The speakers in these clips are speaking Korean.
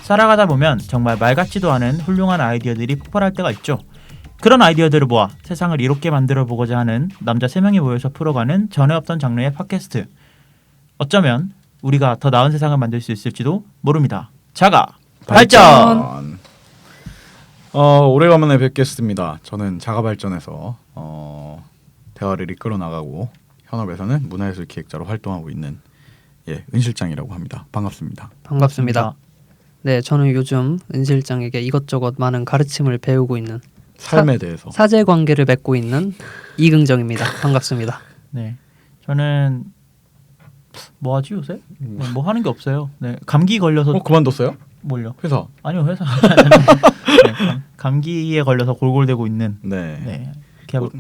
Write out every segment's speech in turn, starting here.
살아가다 보면 정말 말 같지도 않은 훌륭한 아이디어들이 폭발할 때가 있죠. 그런 아이디어들을 모아 세상을 이롭게 만들어 보고자 하는 남자 3명이 모여서 풀어가는 전에 없던 장르의 팟캐스트. 어쩌면 우리가 더 나은 세상을 만들 수 있을지도 모릅니다. 자가 발전. 오래간만에 뵙겠습니다. 저는 자가발전에서 대화를 이끌어 나가고 현업에서는 문화예술 기획자로 활동하고 있는 은 실장이라고 합니다. 반갑습니다. 반갑습니다. 네, 저는 요즘 은 실장에게 이것저것 많은 가르침을 배우고 있는 삶에 대해서 사제관계를 맺고 있는 이긍정입니다. 반갑습니다. 네, 저는 뭐 하지 요새? 네, 뭐 하는 게 없어요. 네, 감기 걸려서 그만뒀어요? 뭘요? 회사? 아니요, 회사. 네, 감기에 걸려서 골골대고 있는 네,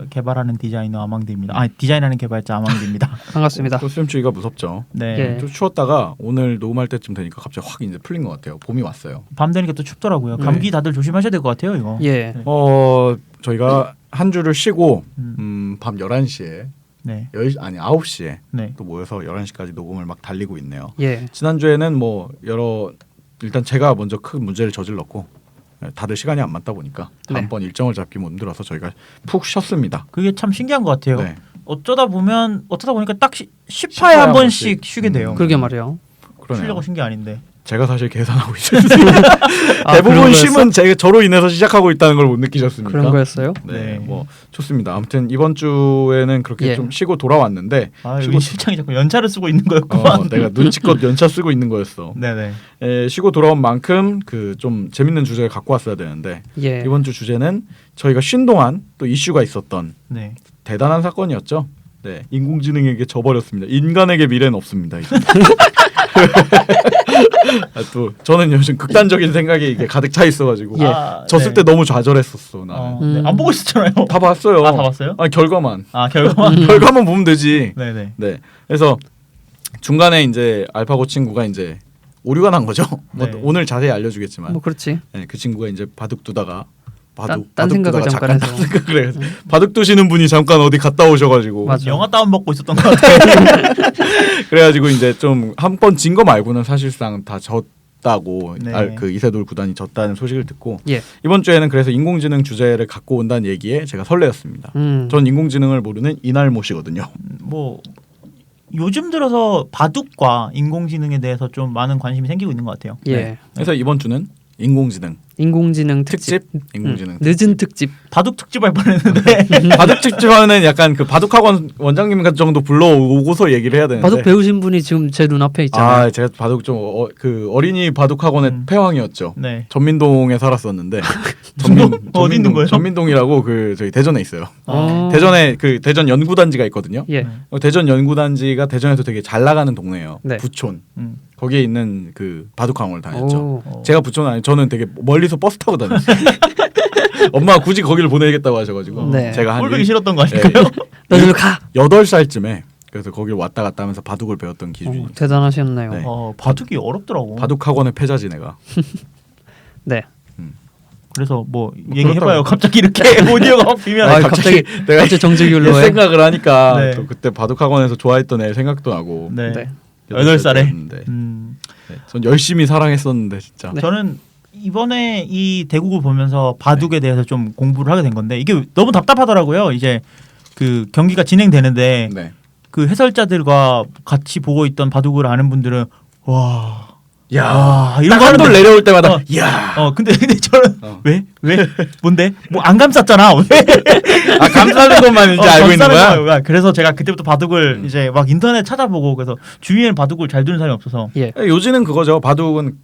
개발하는 디자이너 아망디입니다. 디자인하는 개발자 아망디입니다. 반갑습니다. 또 수염주의가 무섭죠. 네. 좀 추웠다가 오늘 녹음할 때쯤 되니까 갑자기 확 이제 풀린 것 같아요. 봄이 왔어요. 밤 되니까 또 춥더라고요. 감기 다들 조심하셔야 될 것 같아요, 이거. 예. 네. 저희가 한 주를 쉬고 밤 11시에 네. 9시에 네. 또 모여서 11시까지 녹음을 막 달리고 있네요. 예. 지난주에는 뭐 일단 제가 먼저 큰 문제를 저질렀고 다들 시간이 안 맞다 보니까 다음번 일정을 잡기 못 힘들어서 저희가 푹 쉬었습니다. 그게 참 신기한 것 같아요. 네. 어쩌다 보니까 딱 10화에 한 번씩 쉬게 돼요. 그러게 말이에요. 쉬려고 쉰 게 아닌데. 제가 사실 계산하고 있었어요. 대부분 그런 쉼은 저로 인해서 시작하고 있다는 걸 못 느끼셨습니까? 그런 거였어요? 네, 뭐 좋습니다. 아무튼 이번 주에는 그렇게 좀 쉬고 돌아왔는데 쉬고 실장이 자꾸 연차를 쓰고 있는 거였구만. 내가 눈치껏 연차 쓰고 있는 거였어. 네네. 쉬고 돌아온 만큼 그 좀 재밌는 주제를 갖고 왔어야 되는데 이번 주 주제는 저희가 쉰 동안 또 이슈가 있었던 대단한 사건이었죠. 네, 인공지능에게 져버렸습니다. 인간에게 미래는 없습니다. 이제. 또 저는 요즘 극단적인 생각이 이게 가득 차 있어가지고 졌을 때 너무 좌절했었어. 나는 안 보고 있었잖아요. 다 봤어요. 다 봤어요? 아니 결과만. 결과만 보면 되지. 네네. 네. 그래서 중간에 이제 알파고 친구가 이제 오류가 난 거죠. 뭐 오늘 자세히 알려주겠지만. 뭐 그렇지. 네, 그 친구가 이제 바둑 두다가 딴 생각을 잠깐 해서 그래. 바둑 두시는 분이 잠깐 어디 갔다 오셔가지고 맞아. 영화 다운 먹고 있었던 것 같아요. 그래가지고 이제 좀 한 번 진 거 말고는 사실상 다 졌다고 그 이세돌 구단이 졌다는 소식을 듣고 이번 주에는 그래서 인공지능 주제를 갖고 온다는 얘기에 제가 설레었습니다. 전 인공지능을 모르는 이날못이거든요. 뭐 요즘 들어서 바둑과 인공지능에 대해서 좀 많은 관심이 생기고 있는 것 같아요. 그래서 이번 주는 인공지능 특집 인공지능 늦은 특집 바둑 특집 할 뻔했는데 바둑 특집 하는 약간 그 바둑학원 원장님 정도 불러오고서 얘기를 해야 되는데 바둑 배우신 분이 지금 제 눈앞에 있잖아요. 제가 바둑 좀 그 어린이 바둑학원의 폐왕이었죠. 전민동에 살았었는데 어디 있는 거예요? 전민동이라고 그 저희 대전에 있어요. 대전에 그 대전 연구단지가 있거든요. 대전 연구단지가 대전에서 되게 잘 나가는 동네예요. 부촌. 거기에 있는 그 바둑학원을 다녔죠. 제가 부촌 아니 저는 되게 멀리서 버스 타고 다녔어요. 엄마가 굳이 거기를 보내겠다고 하셔가지고 제가 한 꼴보기 싫었던 거 아닐까요? 너희들 가. 8살쯤에 그래서 거기를 왔다 갔다 하면서 바둑을 배웠던 기준이 대단하셨네요. 바둑이 어렵더라고. 바둑학원의 패자지 내가. 네. 그래서 뭐 얘기해봐요. 갑자기 이렇게 오디오가 확 비면 갑자기 내가 정적이올로 생각을 하니까 또 그때 바둑학원에서 좋아했던 애 생각도 나고. 8살에. 전 열심히 사랑했었는데 진짜. 저는 이번에 이 대국을 보면서 바둑에 대해서 좀 공부를 하게 된 건데 이게 너무 답답하더라고요. 이제 그 경기가 진행되는데 그 해설자들과 같이 보고 있던 바둑을 아는 분들은 와. 이런 거 한돌 내려올 때마다 근데 저는 왜 뭔데 뭐 안 감쌌잖아. 왜? 감싸는 것만 이제 알고 있는 거야. 그래서 제가 그때부터 바둑을 이제 막 인터넷 찾아보고 그래서 주위에는 바둑을 잘 두는 사람이 없어서 요즘은 그거죠. 바둑은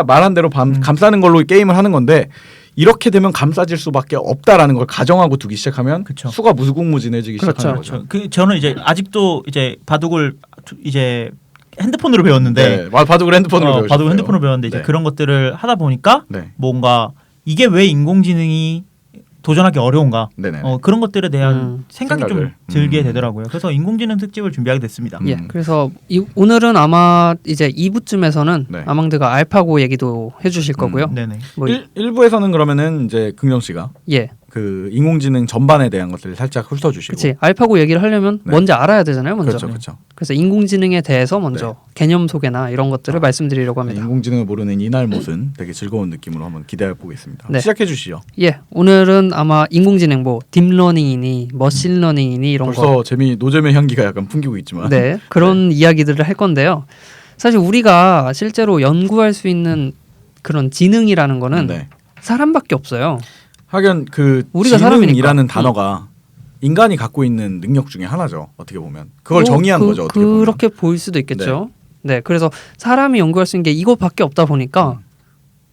말한 대로 감싸는 걸로 게임을 하는 건데 이렇게 되면 감싸질 수밖에 없다라는 걸 가정하고 두기 시작하면 수가 무궁무진해지기 시작하는 거죠. 저는 이제 아직도 이제 바둑을 이제 핸드폰으로 배웠는데 바둑을 핸드폰으로 배웠는데 이제 그런 것들을 하다 보니까 뭔가 이게 왜 인공지능이 도전하기 어려운가 그런 것들에 대한 생각이 좀 들게 되더라고요. 그래서 인공지능 특집을 준비하게 됐습니다. 그래서 오늘은 아마 이제 2부쯤에서는 아망드가 알파고 얘기도 해주실 거고요. 네네. 뭐 1부에서는 그러면은 이제 긍정 씨가 그 인공지능 전반에 대한 것들을 살짝 훑어주시고. 그렇지. 알파고 얘기를 하려면 네. 뭔지 알아야 되잖아요. 먼저. 그렇죠, 그렇죠. 그래서 인공지능에 대해서 먼저 개념 소개나 이런 것들을 말씀드리려고 합니다. 인공지능을 모르는 이날못은 되게 즐거운 느낌으로 한번 기대해 보겠습니다. 네. 시작해 주시죠. 예, 오늘은 아마 인공지능 뭐 딥러닝이니 머신러닝이니 이런 벌써 거. 노잼의 향기가 약간 풍기고 있지만. 네, 그런 이야기들을 할 건데요. 사실 우리가 실제로 연구할 수 있는 그런 지능이라는 거는 네. 사람밖에 없어요. 하긴 그 우리가 지능이라는 사람이니까. 단어가 인간이 갖고 있는 능력 중에 하나죠. 어떻게 보면 그걸 정의한 거죠. 어떻게 보면. 그렇게 보일 수도 있겠죠. 네, 그래서 사람이 연구할 수 있는 게 이것밖에 없다 보니까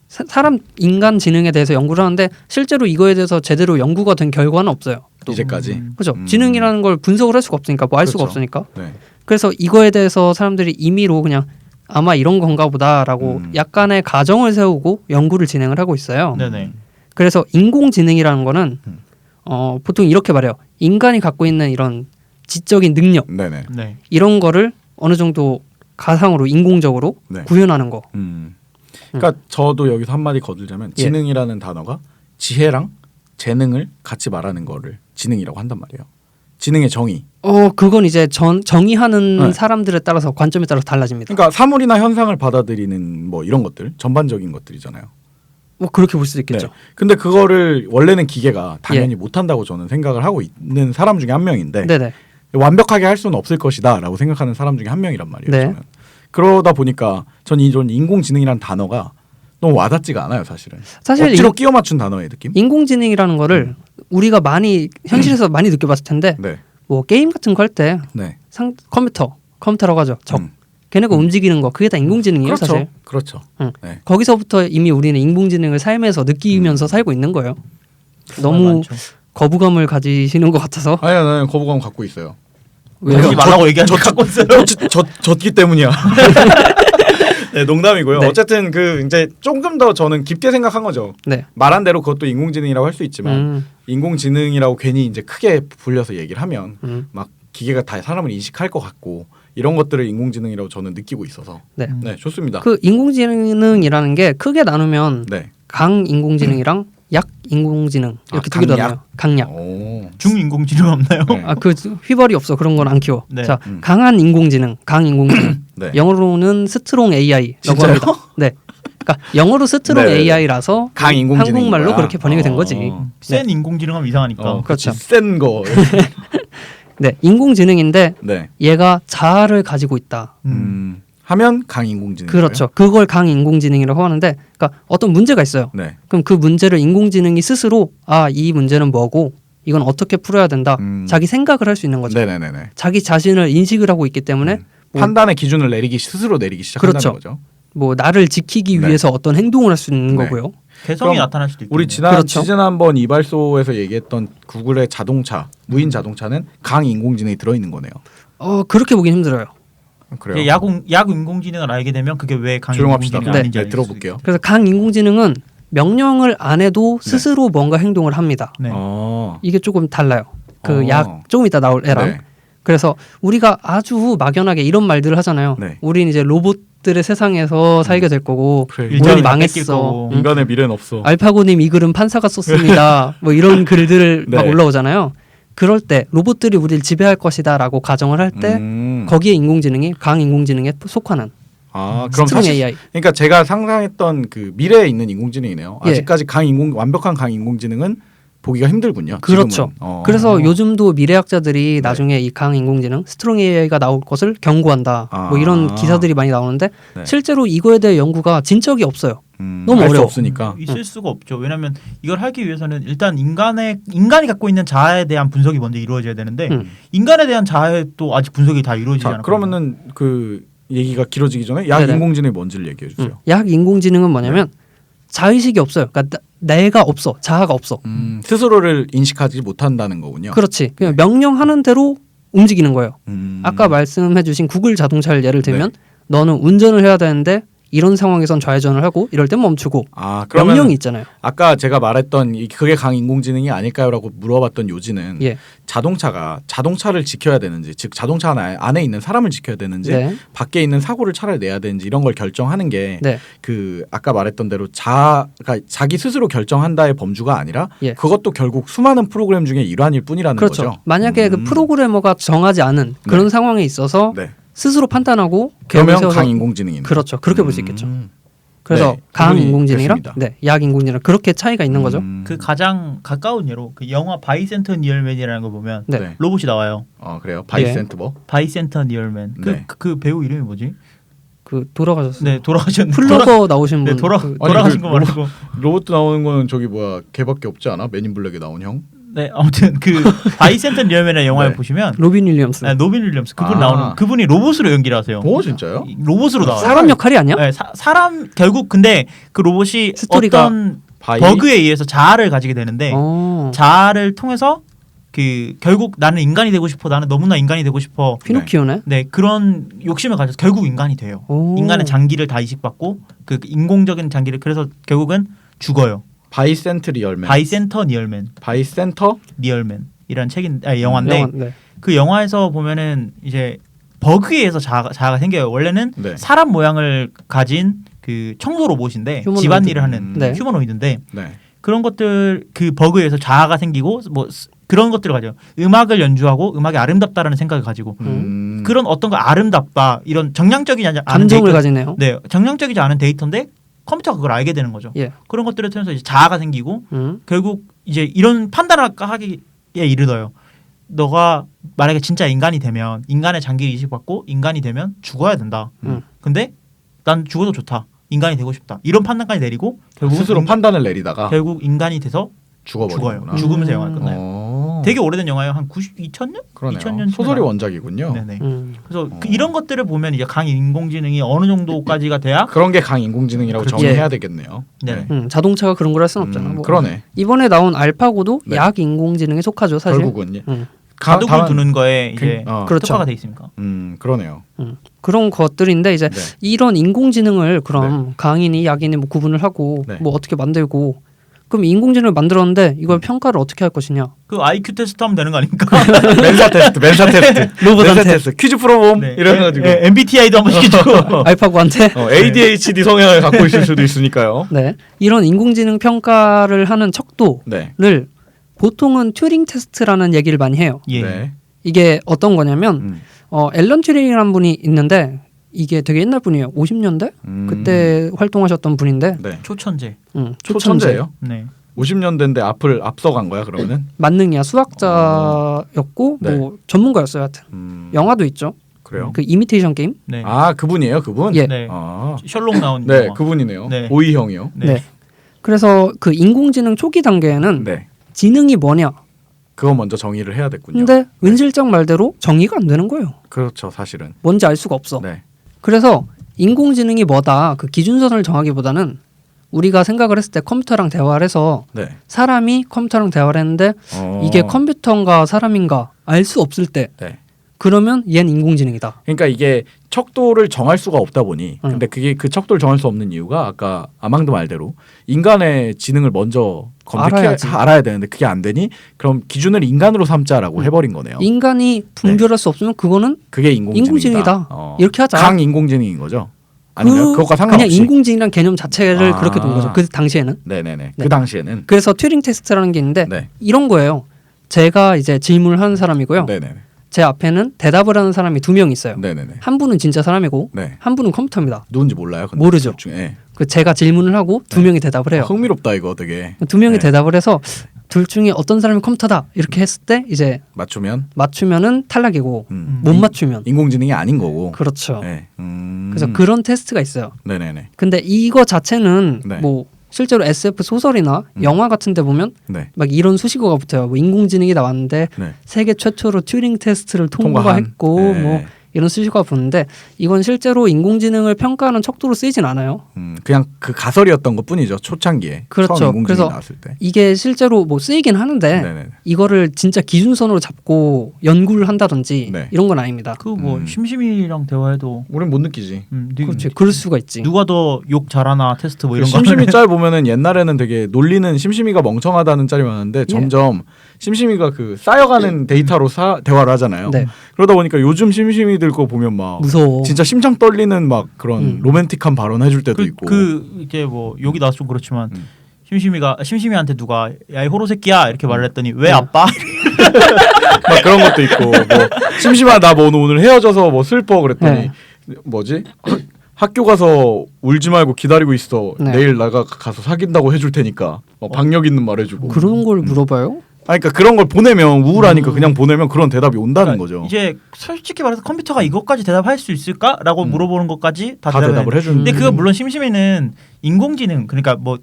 사람 인간 지능에 대해서 연구를 하는데 실제로 이거에 대해서 제대로 연구가 된 결과는 없어요. 또. 이제까지. 그죠? 지능이라는 걸 분석을 할 수가 없으니까 뭐 알 수가 그렇죠. 없으니까. 네. 그래서 이거에 대해서 사람들이 임의로 그냥 아마 이런 건가 보다라고 약간의 가정을 세우고 연구를 진행을 하고 있어요. 네네. 그래서 인공지능이라는 거는 보통 이렇게 말해요. 인간이 갖고 있는 이런 지적인 능력 네네. 네. 이런 거를 어느 정도 가상으로 인공적으로 네. 구현하는 거. 그러니까 저도 여기서 한마디 거들자면 지능이라는 단어가 지혜랑 재능을 같이 말하는 거를 지능이라고 한단 말이에요. 지능의 정의. 그건 이제 정의하는 네. 사람들에 따라서 관점에 따라서 달라집니다. 그러니까 사물이나 현상을 받아들이는 뭐 이런 것들 전반적인 것들이잖아요. 뭐 그렇게 볼 수도 있겠죠. 네. 근데 그거를 원래는 기계가 당연히 못한다고 저는 생각을 하고 있는 사람 중에 한 명인데 네네. 완벽하게 할 수는 없을 것이다라고 생각하는 사람 중에 한 명이란 말이에요. 네. 저는. 그러다 보니까 전 이런 인공지능이라는 단어가 너무 와닿지가 않아요, 사실은. 사실 억지로 끼워 맞춘 단어의 느낌? 인공지능이라는 거를 우리가 많이 현실에서 많이 느껴봤을 텐데 네. 뭐 게임 같은 거 할 때 네. 컴퓨터라고 하죠. 걔네가 움직이는 거 그게 다 인공지능이에요. 그렇죠. 사실. 그렇죠. 응. 네. 거기서부터 이미 우리는 인공지능을 삶에서 느끼면서 살고 있는 거예요. 너무 많죠. 거부감을 가지시는 것 같아서. 아니요, 나는 거부감 갖고 있어요. 왜요? 하지 말라고 얘기하는 갖고 있어요. 졌기 때문이야. 네, 농담이고요. 네. 어쨌든 그 이제 조금 더 저는 깊게 생각한 거죠. 네. 말한 대로 그것도 인공지능이라고 할 수 있지만 인공지능이라고 괜히 이제 크게 불려서 얘기를 하면 막 기계가 다 사람을 인식할 것 같고 이런 것들을 인공지능이라고 저는 느끼고 있어서 네. 네, 좋습니다. 그 인공지능이라는 게 크게 나누면 네. 강인공지능이랑 약인공지능 이렇게 두 개 강약? 나눠요. 강약. 오. 중인공지능 없나요? 네. 그 휘발이 없어. 그런 건 안 키워. 네. 자, 강한 인공지능, 강인공지능. 네. 영어로는 스트롱 AI라고 진짜요? 합니다. 네. 그러니까 영어로 스트롱 네, 네, 네. AI라서 강인공지능인 한국말로 거야? 그렇게 번역이 된 거지. 센 인공지능하면 이상하니까. 그렇죠. 센 거. 네, 인공지능인데 네. 얘가 자아를 가지고 있다. 하면 강인공지능. 그렇죠. 그걸 강인공지능이라고 하는데, 그러니까 어떤 문제가 있어요. 네. 그럼 그 문제를 인공지능이 스스로 이 문제는 뭐고 이건 어떻게 풀어야 된다. 자기 생각을 할 수 있는 거죠. 네네네네. 자기 자신을 인식을 하고 있기 때문에 뭐, 판단의 기준을 스스로 내리기 시작한다는 그렇죠. 거죠. 뭐 나를 지키기 네. 위해서 어떤 행동을 할 수 있는 네. 거고요. 개성이 그럼 나타날 수도 있고. 우리 그렇죠. 지난번 이발소에서 얘기했던 구글의 자동차, 무인 자동차는 강인공지능이 들어있는 거네요. 그렇게 보긴 힘들어요. 그래요. 약 인공지능을 알게 되면 그게 왜 조용합시다. 강인공지능이 네. 아닌지 네, 알 수 들어볼게요. 있겠죠. 그래서 강인공지능은 명령을 안 해도 스스로 뭔가 행동을 합니다. 네. 이게 조금 달라요. 그 어. 약 조금 이따 나올 애랑. 네. 그래서 우리가 아주 막연하게 이런 말들을 하잖아요. 네. 우린 이제 로봇들의 세상에서 살게 될 거고 그래, 우리 일자리가 뺏길 망했어. 거고. 응? 인간의 미래는 없어. 알파고님 이 글은 판사가 썼습니다. 뭐 이런 글들 네. 막 올라오잖아요. 그럴 때 로봇들이 우리를 지배할 것이다라고 가정을 할 때 거기에 인공지능이 강인공지능에 속하는 그럼 스트롱 사실 AI. 그러니까 제가 상상했던 그 미래에 있는 인공지능이네요. 예. 아직까지 완벽한 강인공지능은 보기가 힘들군요. 그렇죠. 지금은. 그래서 요즘도 미래학자들이 나중에 이 강인공지능 스트롱 AI가 나올 것을 경고한다. 뭐 이런 기사들이 많이 나오는데 네. 실제로 이거에 대해 연구가 진 적이 없어요. 너무 알 수 어려워. 없으니까. 있을 수가 없죠. 왜냐하면 이걸 하기 위해서는 일단 인간이 갖고 있는 자아에 대한 분석이 먼저 이루어져야 되는데 인간에 대한 자아도 아직 분석이 다 이루어지지 자, 않았거든요. 그러면은 그 얘기가 길어지기 전에 약 네네. 인공지능이 뭔지를 얘기해 주세요. 약 인공지능은 뭐냐면 자의식이 없어요. 그러니까 내가 없어. 자아가 없어. 스스로를 인식하지 못한다는 거군요. 그렇지. 그냥 명령하는 대로 움직이는 거예요. 음. 아까 말씀해주신 구글 자동차를 예를 들면 너는 운전을 해야 되는데 이런 상황에선 좌회전을 하고 이럴 땐 멈추고 명령이 있잖아요. 아까 제가 말했던 그게 강인공지능이 아닐까요라고 물어봤던 요지는 자동차를 지켜야 되는지 즉 자동차 안에 있는 사람을 지켜야 되는지 밖에 있는 사고를 차라리 내야 되는지 이런 걸 결정하는 게 그 아까 말했던 대로 자기 스스로 결정한다의 범주가 아니라 그것도 결국 수많은 프로그램 중에 일환일 뿐이라는 거죠. 만약에 그 프로그래머가 정하지 않은 그런 상황에 있어서 스스로 판단하고 그러면 강인공지능입니다. 그렇죠. 그렇게 볼 수 있겠죠. 그래서 강인공지능이랑 약인공지능이랑 그렇게 차이가 있는 거죠. 그 가장 가까운 예로 그 영화 바이센터 니얼맨이라는 거 보면 로봇이 나와요. 그래요? 바이센터 뭐? 바이센터 니얼맨. 그 배우 이름이 뭐지? 그 돌아가셨어요. 네, 돌아가셨는데. 플러거 나오신 분. 돌아가신 거 말고. 로봇 나오는 거는 저기 걔밖에 없지 않아? 맨인 블랙에 나온 형? 네, 아무튼 그 바이센터 니얼맨의 영화에 보시면 로빈 윌리엄스. 로빈 윌리엄스 그분 나오는 그분이 로봇으로 연기를 하세요. 오, 진짜요? 로봇으로 나와요. 사람 역할이 아니야? 네, 사람 결국 근데 그 로봇이 스토리가 어떤 버그에 의해서 자아를 가지게 되는데 자아를 통해서 그 결국 나는 인간이 되고 싶어. 나는 너무나 인간이 되고 싶어. 피노키오네. 네, 그런 욕심을 가져서 결국 인간이 돼요. 인간의 장기를 다 이식받고 그 인공적인 장기를 그래서 결국은 죽어요. 바이센터 니얼맨. 바이센터 니얼맨이라는 영화인데 그 영화에서 보면은 이제 버그에 의해서 자아가 생겨요. 원래는 사람 모양을 가진 그 청소 로봇인데 휴머노이드. 집안일을 하는 휴머노이드인데 그런 것들 그 버그에 의해서 자아가 생기고 뭐 그런 것들을 가져요. 음악을 연주하고 음악이 아름답다라는 생각을 가지고 그런 어떤 거 아름답다 이런 정량적이지 않은 감정을 가지네요. 네, 정량적이지 않은 데이터인데 컴퓨터가 그걸 알게 되는 거죠. 그런 것들을 통해서 이제 자아가 생기고 결국 이제 이런 판단을 하기에 이르러요. 너가 만약에 진짜 인간이 되면 인간의 장기를 이식받고 인간이 되면 죽어야 된다. 근데 난 죽어도 좋다. 인간이 되고 싶다. 이런 판단까지 내리고 결국 스스로 판단을 내리다가 결국 인간이 돼서 죽어요. 죽으면서 영화가 끝나요. 되게 오래된 영화예요. 한 2000년? 그러네요. 2000년 소설이 원작이군요. 네네. 그래서 이런 것들을 보면 이제 강인공지능이 어느 정도까지가 돼야 그런 게 강인공지능이라고 정의해야 되겠네요. 네. 자동차가 그런 걸 할 수는 없잖아. 그러네. 이번에 나온 알파고도 약인공지능에 속하죠, 사실. 결국은 바둑을 두는 거에 이제 그렇죠. 특화가 돼 있습니까? 그러네요. 그런 것들인데 이제 이런 인공지능을 그럼 강인이 약인이 뭐 구분을 하고 뭐 어떻게 만들고 그럼 인공지능을 만들었는데 이걸 평가를 어떻게 할 것이냐? 그 IQ 테스트 하면 되는 거 아닙니까? 멘사 테스트, 로봇한테 퀴즈 풀어봄 이래가지고 MBTI도 한번 시켜주고 알파고한테 ADHD 성향을 갖고 있을 수도 있으니까요. 네, 이런 인공지능 평가를 하는 척도를 보통은 튜링 테스트라는 얘기를 많이 해요. 이게 어떤 거냐면 앨런 튜링이라는 분이 있는데 이게 되게 옛날 분이에요. 50년대 그때 활동하셨던 분인데 초천재. 초천재예요? 네. 50년대인데 앞서간 거야 그러면은? 만능이야. 수학자였고 뭐 전문가였어요. 하여튼 영화도 있죠. 그래요? 그 이미테이션 게임. 네. 아 그분이에요, 그분? 예. 네. 셜록 나온 영화. 그분이네요. 오이형이요. 네. 그래서 그 인공지능 초기 단계에는 지능이 뭐냐? 그거 먼저 정의를 해야 됐군요. 근데 은실장 말대로 정의가 안 되는 거예요. 그렇죠, 사실은. 뭔지 알 수가 없어. 그래서 인공지능이 뭐다 그 기준선을 정하기보다는 우리가 생각을 했을 때 컴퓨터랑 대화를 해서 사람이 컴퓨터랑 대화를 했는데 이게 컴퓨터인가 사람인가 알 수 없을 때 그러면 얘는 인공지능이다. 그러니까 이게 척도를 정할 수가 없다 보니 근데 그게 그 척도를 정할 수 없는 이유가 아까 아망드 말대로 인간의 지능을 먼저 알아야 되는데 그게 안 되니 그럼 기준을 인간으로 삼자라고 해버린 거네요. 인간이 분별할 수 없으면 그게 인공지능이다. 이렇게 하자. 강인공지능인 거죠. 아니면 그것과 상관없이 그냥 인공지능이란 개념 자체를 그렇게 둔 거죠. 그 당시에는. 그 당시에는. 그래서 튜링 테스트라는 게 있는데 이런 거예요. 제가 이제 질문을 하는 사람이고요. 제 앞에는 대답을 하는 사람이 2명 있어요. 한 분은 진짜 사람이고 한 분은 컴퓨터입니다. 누군지 몰라요? 근데 모르죠. 그 제가 질문을 하고 2명이 대답을 해요. 흥미롭다 이거 되게. 2명이 대답을 해서 둘 중에 어떤 사람이 컴퓨터다 이렇게 했을 때 이제 맞추면은 탈락이고 못 맞추면 인공지능이 아닌 거고. 그렇죠. 그래서 그런 테스트가 있어요. 근데 이거 자체는 뭐 실제로 SF 소설이나 영화 같은 데 보면 막 이런 수식어가 붙어요. 뭐 인공지능이 나왔는데 세계 최초로 튜링 테스트를 통과했고 뭐 이런 수식어가 붙는데 이건 실제로 인공지능을 평가하는 척도로 쓰이진 않아요. 그냥 그 가설이었던 것뿐이죠. 초창기에 그렇죠. 처음 인공지능이 그래서 나왔을 때. 이게 실제로 뭐 쓰이긴 하는데 네네. 이거를 진짜 기준선으로 잡고 연구를 한다든지 네. 이런 건 아닙니다. 그 뭐 심심이랑 대화해도 우린 못 느끼지. 그렇지. 그럴 수가 있지. 누가 더 욕 잘하나 테스트 뭐 이런 거. 심심이 짤 보면은 옛날에는 되게 논리는 심심이가 멍청하다는 짤이 많은데 점점 심심이가 그 쌓여가는 데이터로 대화를 하잖아요. 네. 그러다 보니까 요즘 심심이들 거 보면 막 무서워. 진짜 심장 떨리는 막 그런 로맨틱한 발언 해줄 때도 있고. 이제 뭐 욕이 나서 좀 그렇지만 심심이한테 누가 야 이 호로 새끼야 이렇게 말을 했더니 왜 아빠? 막 그런 것도 있고 뭐 심심아 나 뭐 오늘 헤어져서 뭐 슬퍼 그랬더니 뭐지? 학교 가서 울지 말고 기다리고 있어. 내일 가서 사귄다고 해줄 테니까 박력 있는 말 해주고. 그런 걸 물어봐요? 그러니까 그런 걸 보내면 우울하니까 그냥 보내면 그런 대답이 온다는 거죠. 이제 솔직히 말해서 컴퓨터가 이것까지 대답할 수 있을까라고 물어보는 것까지 다 대답을 해주는데. 근데 그거 물론 심심이는 인공지능 그러니까 뭐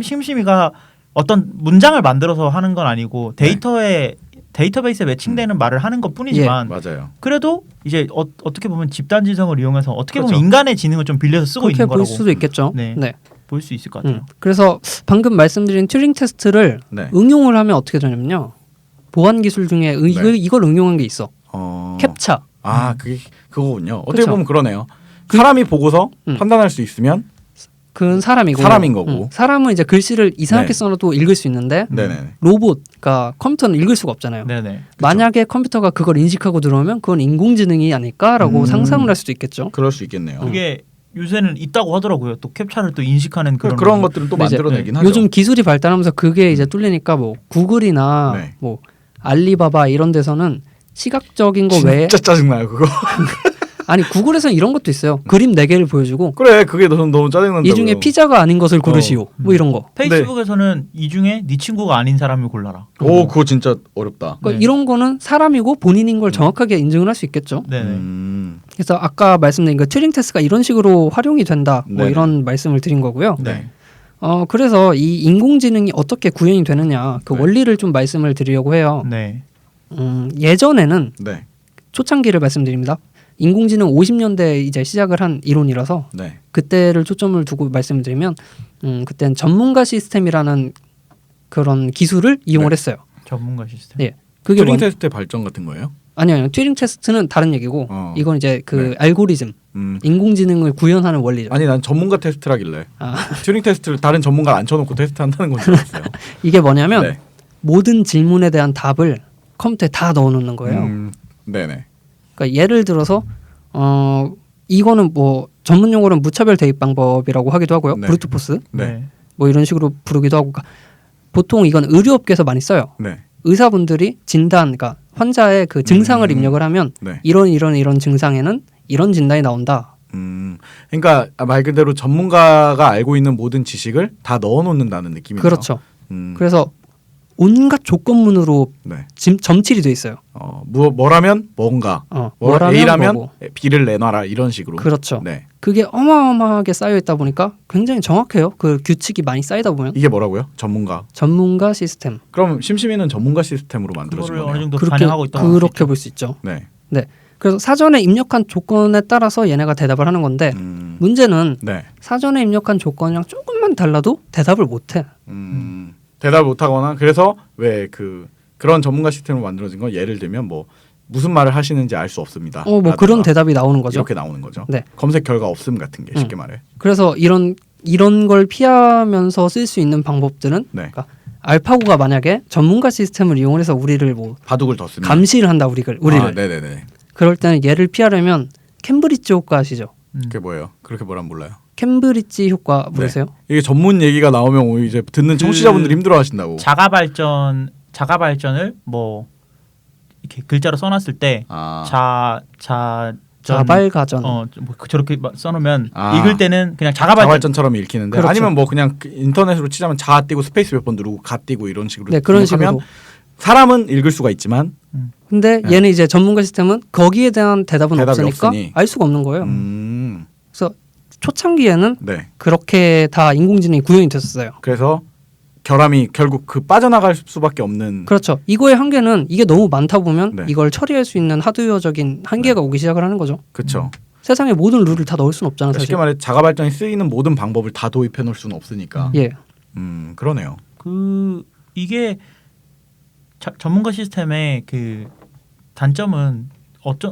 심심이가 어떤 문장을 만들어서 하는 건 아니고 데이터베이스에 매칭되는 말을 하는 것뿐이지만 맞아요. 그래도 이제 어떻게 보면 집단지성을 이용해서 어떻게 보면 그렇죠. 인간의 지능을 좀 빌려서 쓰고 있는 거라고 볼 수도 있겠죠. 네. 볼 수 있을 것 같아요. 그래서 방금 말씀드린 튜링 테스트를 응용을 하면 어떻게 되냐면요. 보안 기술 중에 이걸 응용한 게 있어. 캡차. 그게 그거군요. 어떻게 보면 그러네요. 사람이 보고서 판단할 수 있으면 그건 사람인 거고. 사람은 이제 글씨를 이상하게 써놔도 읽을 수 있는데 로봇, 그러니까 컴퓨터는 읽을 수가 없잖아요. 만약에 컴퓨터가 그걸 인식하고 들어오면 그건 인공지능이 아닐까라고 상상을 할 수도 있겠죠. 그럴 수 있겠네요. 그게 요새는 있다고 하더라고요. 또 캡처를 또 인식하는 그런 것들은 또 만들어내긴 하죠. 요즘 기술이 발달하면서 그게 이제 뚫리니까 뭐 구글이나 뭐 알리바바 이런 데서는 시각적인 거 외에 진짜 짜증나요 그거. 아니 구글에서는 이런 것도 있어요. 그림 4개를 보여주고 그래 그게 너무 짜증난다고요. 이 중에 피자가 아닌 것을 고르시오. 뭐 이런 거. 페이스북에서는 이 중에 네 친구가 아닌 사람을 골라라. 오 그거 진짜 어렵다. 그러니까 이런 거는 사람이고 본인인 걸 정확하게 인증을 할 수 있겠죠. 그래서 아까 말씀드린 그 튜링 테스트가 이런 식으로 활용이 된다. 뭐 이런 말씀을 드린 거고요. 그래서 이 인공지능이 어떻게 구현이 되느냐 그 원리를 좀 말씀을 드리려고 해요. 예전에는 초창기를 말씀드립니다. 인공지능 50년대에 이제 시작을 한 이론이라서 그때를 초점을 두고 말씀드리면 그때는 전문가 시스템이라는 그런 기술을 이용을 했어요. 전문가 시스템. 그게 튜링 테스트의 발전 같은 거예요? 아니요. 튜링 테스트는 다른 얘기고 이건 이제 그 알고리즘, 인공지능을 구현하는 원리죠. 아니 난 전문가 테스트라길래 튜링 테스트를 다른 전문가를 앉혀놓고 테스트한다는 건 줄 알았어요. 이게 뭐냐면 모든 질문에 대한 답을 컴퓨터에 다 넣어놓는 거예요. 네네. 그러니까 예를 들어서 이거는 뭐 전문 용어로는 무차별 대입 방법이라고 하기도 하고요. 브루트포스 뭐 이런 식으로 부르기도 하고 보통 이건 의료업계에서 많이 써요. 의사분들이 진단, 그러니까 환자의 그 증상을 입력을 하면 이런 증상에는 이런 진단이 나온다. 그러니까 말 그대로 전문가가 알고 있는 모든 지식을 다 넣어놓는다는 느낌이네요. 그렇죠. 그래서 온갖 조건문으로 점칠이 돼 있어요. 뭐라면 뭔가, 뭐라면 A라면 뭐고. B를 내놔라 이런 식으로. 그렇죠. 그게 어마어마하게 쌓여 있다 보니까 굉장히 정확해요. 그 규칙이 많이 쌓이다 보면. 이게 뭐라고요? 전문가 시스템. 그럼 심심이는 전문가 시스템으로 만들어진 거네요. 어느 정도 반영하고 있다. 그렇게 볼 수 있죠. 네. 그래서 사전에 입력한 조건에 따라서 얘네가 대답을 하는 건데 문제는 사전에 입력한 조건이랑 조금만 달라도 대답을 못해. 대답을 못하거나 그래서 왜 그런 전문가 시스템으로 만들어진 건 예를 들면 뭐 무슨 말을 하시는지 알 수 없습니다. 뭐 그런 대답이 나오는 거죠. 이렇게 나오는 거죠. 검색 결과 없음 같은 게 쉽게 말해. 그래서 이런 걸 피하면서 쓸 수 있는 방법들은 그러니까 알파고가 만약에 전문가 시스템을 이용해서 우리를 뭐 바둑을 더 쓰면 감시를 한다 우리를. 네네네. 그럴 때는 얘를 피하려면 캠브리지 효과 아시죠? 그게 뭐예요? 그렇게 뭐란 몰라요. 캠브리지 효과 모르세요? 이게 전문 얘기가 나오면 이제 듣는 청취자분들이 힘들어하신다고. 자가 발전을 뭐 이렇게 글자로 써놨을 때 자발가전 뭐 저렇게 써놓으면 읽을 때는 그냥 자발전처럼 읽히는데 아니면 뭐 그냥 인터넷으로 치자면 자 띄고 스페이스 몇 번 누르고 가 띄고 이런 식으로 그런 식으로 사람은 읽을 수가 있지만 근데 얘는 이제 전문가 시스템은 거기에 대한 대답은 없으니까 알 수가 없는 거예요. 그래서 초창기에는 그렇게 다 인공지능이 구현이 됐었어요. 그래서 결함이 결국 그 빠져나갈 수밖에 없는. 그렇죠. 이거의 한계는 이게 너무 많다 보면 네. 이걸 처리할 수 있는 하드웨어적인 한계가 네. 오기 시작을 하는 거죠. 그렇죠. 세상에 모든 룰을 다 넣을 수는 없잖아요. 사실. 쉽게 말해 자가 발전이 쓰이는 모든 방법을 다 도입해 놓을 수는 없으니까. 예. 그러네요. 이게 전문가 시스템의 그 단점은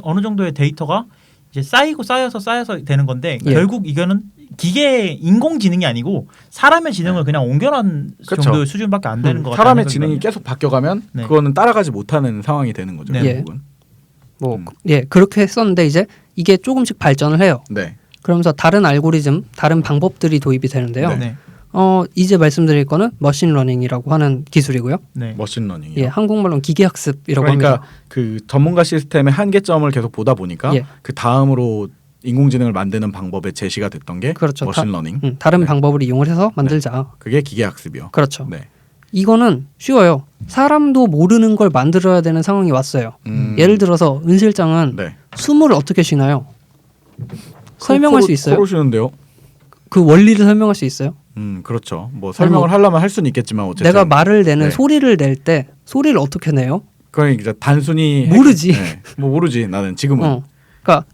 어느 정도의 데이터가 이제 쌓여서 되는 건데 예. 결국 이거는 기계 인공지능이 아니고 사람의 지능을 네. 그냥 옮겨놓은 그렇죠. 정도의 수준밖에 안 되는 것 같아요. 사람의 지능이 계속 바뀌어가면 네. 그거는 따라가지 못하는 상황이 되는 거죠. 네. 결국은. 예, 그렇게 했었는데 이제 이게 조금씩 발전을 해요. 네. 그러면서 다른 알고리즘, 다른 방법들이 도입이 되는데요. 네. 이제 말씀드릴 거는 머신러닝이라고 하는 기술이고요. 네. 머신러닝. 예, 한국말로는 기계학습이라고 그러니까 합니다. 그 전문가 시스템의 한계점을 계속 보다 보니까 예. 그 다음으로 인공지능을 만드는 방법의 제시가 됐던 게 그렇죠. 머신러닝. 다른 네. 방법을 이용을 해서 만들자. 네. 그게 기계학습이요. 그렇죠. 네. 이거는 쉬워요. 사람도 모르는 걸 만들어야 되는 상황이 왔어요. 예를 들어서 은 실장은 네. 숨을 어떻게 쉬나요? 설명할 수 있어요? 코로 쉬는데요. 그 원리를 설명할 수 있어요? 그렇죠. 뭐 설명을 하려면 할 수는 있겠지만 어쨌든 내가 말을 내는 네. 소리를 낼 때 소리를 어떻게 내요? 그러니까 단순히 모르지. 네. 뭐 모르지 나는 지금은. 그러니까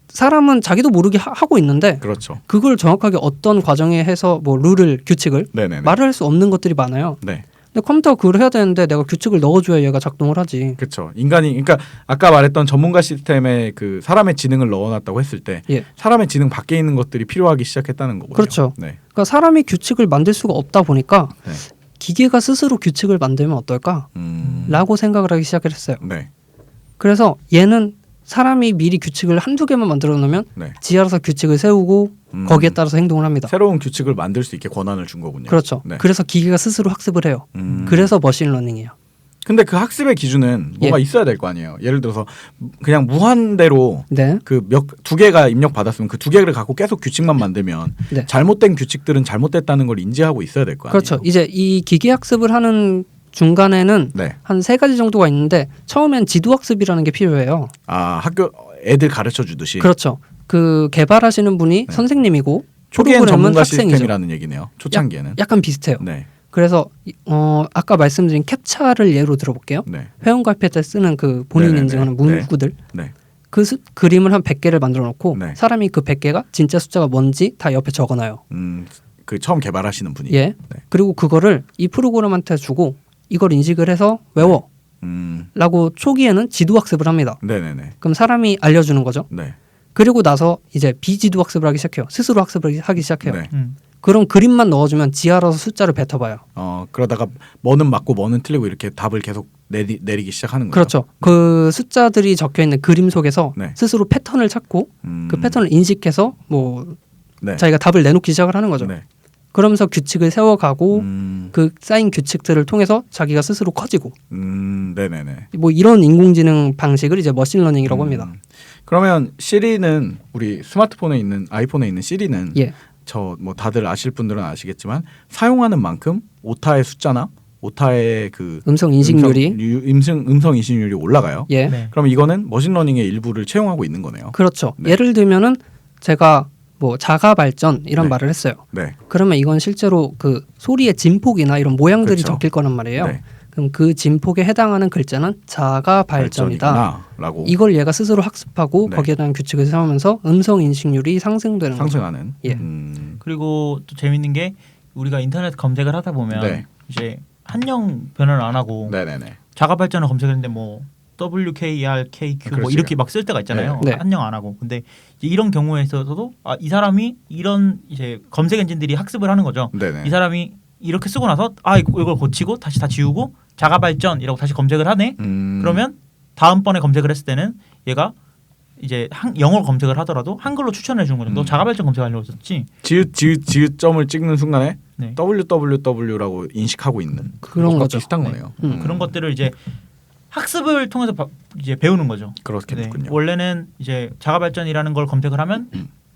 사람은 자기도 모르게 하고 있는데 그렇죠. 그걸 정확하게 어떤 과정에 해서 뭐 룰을 규칙을 네네네. 말을 할 수 없는 것들이 많아요. 네. 근데 컴퓨터가 그걸 해야 되는데 내가 규칙을 넣어줘야 얘가 작동을 하지. 그렇죠. 인간이 그러니까 아까 말했던 전문가 시스템에 그 사람의 지능을 넣어놨다고 했을 때 예. 사람의 지능 밖에 있는 것들이 필요하기 시작했다는 거거든요. 그렇죠. 네. 그러니까 사람이 규칙을 만들 수가 없다 보니까 네. 기계가 스스로 규칙을 만들면 어떨까? 라고 생각을 하기 시작을 했어요. 네. 그래서 얘는 사람이 미리 규칙을 한두 개만 만들어 놓으면 네. 지 알아서 규칙을 세우고 거기에 따라서 행동을 합니다. 새로운 규칙을 만들 수 있게 권한을 준 거군요. 그렇죠. 네. 그래서 기계가 스스로 학습을 해요. 그래서 머신러닝이에요. 근데 그 학습의 기준은 뭐가 예. 있어야 될 거 아니에요. 예를 들어서 그냥 무한대로 네. 그 두 개가 입력 받았으면 그 두 개를 갖고 계속 규칙만 만들면 네. 잘못된 규칙들은 잘못됐다는 걸 인지하고 있어야 될 거 아니에요. 그렇죠. 이제 이 기계 학습을 하는 중간에는 네. 한 3가지 정도가 있는데 처음엔 지도 학습이라는 게 필요해요. 아 학교 애들 가르쳐 주듯이. 그렇죠. 그 개발하시는 분이 네. 선생님이고 초기엔 프로그램은 전문가 학생이죠. 시스템이라는 얘기네요. 초창기에는. 약간 비슷해요. 네. 그래서 아까 말씀드린 캡차를 예로 들어볼게요. 네. 회원 가입할 때 쓰는 그 본인 네네네. 인증하는 문구들. 네. 그 그림을 한 100개를 만들어 놓고 네. 사람이 그 100개가 진짜 숫자가 뭔지 다 옆에 적어놔요. 그 처음 개발하시는 분이. 예. 네. 그리고 그거를 이 프로그램한테 주고 이걸 인식을 해서 외워. 라고 초기에는 지도 학습을 합니다. 네네네. 그럼 사람이 알려주는 거죠. 네. 그리고 나서 이제 비지도 학습을 하기 시작해요. 스스로 학습을 하기 시작해요. 네. 그런 그림만 넣어주면 지 알아서 숫자를 뱉어봐요. 그러다가 뭐는 맞고 뭐는 틀리고 이렇게 답을 계속 내리기 시작하는 거죠. 그렇죠. 그 숫자들이 적혀 있는 그림 속에서 네. 스스로 패턴을 찾고 그 패턴을 인식해서 뭐 네. 자기가 답을 내놓기 시작을 하는 거죠. 네. 그러면서 규칙을 세워가고 그 쌓인 규칙들을 통해서 자기가 스스로 커지고 네네네. 뭐 이런 인공지능 방식을 이제 머신러닝이라고 합니다. 그러면 시리는 우리 스마트폰에 있는 아이폰에 있는 시리는 예. 저 뭐 다들 아실 분들은 아시겠지만 사용하는 만큼 오타의 숫자나 오타의 그 음성 인식률이 음성 인식률이 올라가요. 예. 네. 그럼 이거는 머신러닝의 일부를 채용하고 있는 거네요. 그렇죠. 네. 예를 들면은 제가 뭐 자가 발전 이런 네. 말을 했어요. 네. 그러면 이건 실제로 그 소리의 진폭이나 이런 모양들이 그렇죠. 적힐 거란 말이에요. 네. 그럼 그 진폭에 해당하는 글자는 자가 발전이다. 라고 이걸 얘가 스스로 학습하고 네. 거기에 대한 규칙을 세우면서 음성 인식률이 상승되는 거죠. 상승하는. 예. 그리고 또 재밌는 게 우리가 인터넷 검색을 하다 보면 네. 이제 한영 변환을 안 하고 네네네. 자가 발전을 검색했는데 뭐 WKRKQ 뭐 그렇죠. 이렇게 막 쓸 때가 있잖아요. 네. 한영 안 하고. 근데 이제 이런 경우에 있어서도 이 사람이 이런 이제 검색 엔진들이 학습을 하는 거죠. 네네. 이 사람이 이렇게 쓰고 나서 이걸 고치고 다시 다 지우고 자가 발전이라고 다시 검색을 하네. 그러면 다음번에 검색을 했을 때는 얘가 이제 영어로 검색을 하더라도 한글로 추천해 주는 거죠. 너 자가 발전 검색하려고 했었지. 지읒 점을 찍는 순간에 네. www라고 인식하고 있는 그런 것과 거죠. 비슷한 거네요. 그런 것들을 이제 학습을 통해서 이제 배우는 거죠. 그렇겠군요. 네. 원래는 이제 자가 발전이라는 걸 검색을 하면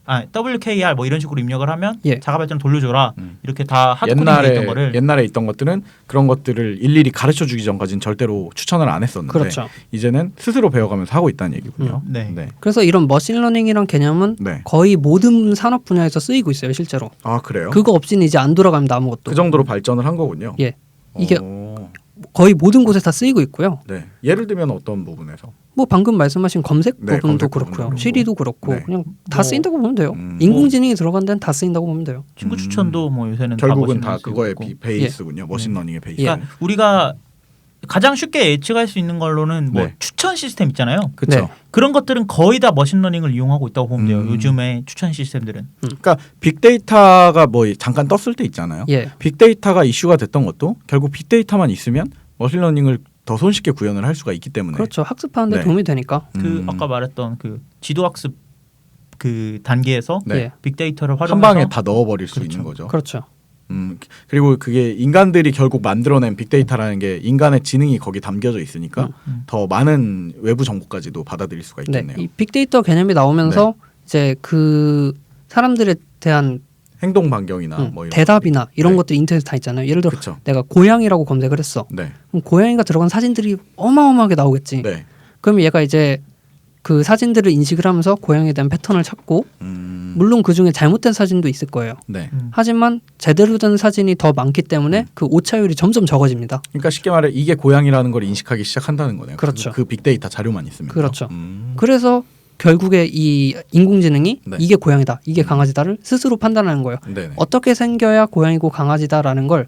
WKR 뭐 이런 식으로 입력을 하면 자가 발전 돌려줘라 이렇게 다 하드코딩 있던 거를 옛날에 있던 것들은 그런 것들을 일일이 가르쳐 주기 전까지는 절대로 추천을 안 했었는데 그렇죠. 이제는 스스로 배워가면서 하고 있다는 얘기군요. 네. 그래서 이런 머신러닝이란 개념은 거의 모든 산업 분야에서 쓰이고 있어요, 실제로. 아 그래요? 그거 없이는 이제 안 돌아갑니다, 아무것도. 그 정도로 발전을 한 거군요. 예, 이게 거의 모든 곳에 다 쓰이고 있고요. 네. 예를 들면 어떤 부분에서? 뭐 방금 말씀하신 검색 부분도 검색 그렇고요. 시리도 그렇고 그냥 다 쓰인다고 보면 돼요. 뭐 인공지능이 들어간 데는 다 쓰인다고 보면 돼요. 친구 추천도 뭐 요새는 결국은 다 그거의 베이스군요. 머신러닝의 베이스. 그러니까 우리가 가장 쉽게 예측할 수 있는 걸로는 뭐 추천 시스템 있잖아요. 그렇죠. 그런 것들은 거의 다 머신러닝을 이용하고 있다고 보면 돼요. 요즘의 추천 시스템들은. 그러니까 빅데이터가 뭐 잠깐 떴을 때 있잖아요. 빅데이터가 이슈가 됐던 것도 결국 빅데이터만 있으면 머신러닝을 더 손쉽게 구현을 할 수가 있기 때문에. 그렇죠. 학습하는데 도움이 되니까. 그 아까 말했던 그 지도학습 그 단계에서 빅데이터를 활용해서 한 방에 다 넣어버릴 수 있는 거죠. 그렇죠. 그리고 그게 인간들이 결국 만들어낸 빅데이터라는 게 인간의 지능이 거기 담겨져 있으니까 더 많은 외부 정보까지도 받아들일 수가 있겠네요. 이 빅데이터 개념이 나오면서 이제 그 사람들에 대한 행동 반경이나 뭐 이런 대답이나 이런 것들이 인터넷에 다 있잖아요. 예를 들어 내가 고양이라고 검색을 했어. 그럼 고양이가 들어간 사진들이 어마어마하게 나오겠지. 그럼 얘가 이제 그 사진들을 인식을 하면서 고양이에 대한 패턴을 찾고 물론 그중에 잘못된 사진도 있을 거예요. 하지만 제대로 된 사진이 더 많기 때문에 그 오차율이 점점 적어집니다. 그러니까 쉽게 말해 이게 고양이라는 걸 인식하기 시작한다는 거네요. 그렇죠. 그 빅데이터 자료만 있으면. 그렇죠. 그래서 결국에 이 인공지능이 이게 고양이다, 이게 강아지다를 스스로 판단하는 거예요. 어떻게 생겨야 고양이고 강아지다라는 걸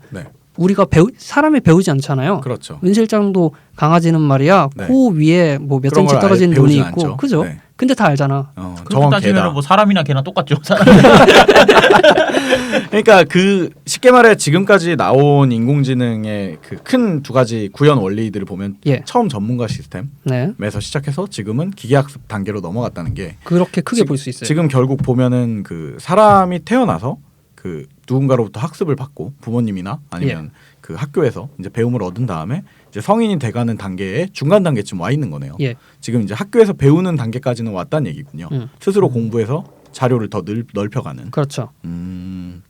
우리가 사람이 배우지 않잖아요. 그렇죠. 은 실장도 강아지는 말이야 코 위에 뭐 몇 센치 떨어진 눈이 있고, 않죠. 그죠? 근데 다 알잖아. 그렇게 따지면 뭐 사람이나 개나 똑같죠. 그러니까 그 쉽게 말해 지금까지 나온 인공지능의 그 큰 두 가지 구현 원리들을 보면 처음 전문가 시스템에서 시작해서 지금은 기계학습 단계로 넘어갔다는 게 그렇게 크게 볼 수 있어요. 지금 결국 보면은 그 사람이 태어나서 그 누군가로부터 학습을 받고 부모님이나 아니면 그 학교에서 이제 배움을 얻은 다음에 이제 성인이 돼가는 단계에 중간 단계쯤 와 있는 거네요. 지금 이제 학교에서 배우는 단계까지는 왔다는 얘기군요. 스스로 공부해서 자료를 더 넓혀가는. 그렇죠.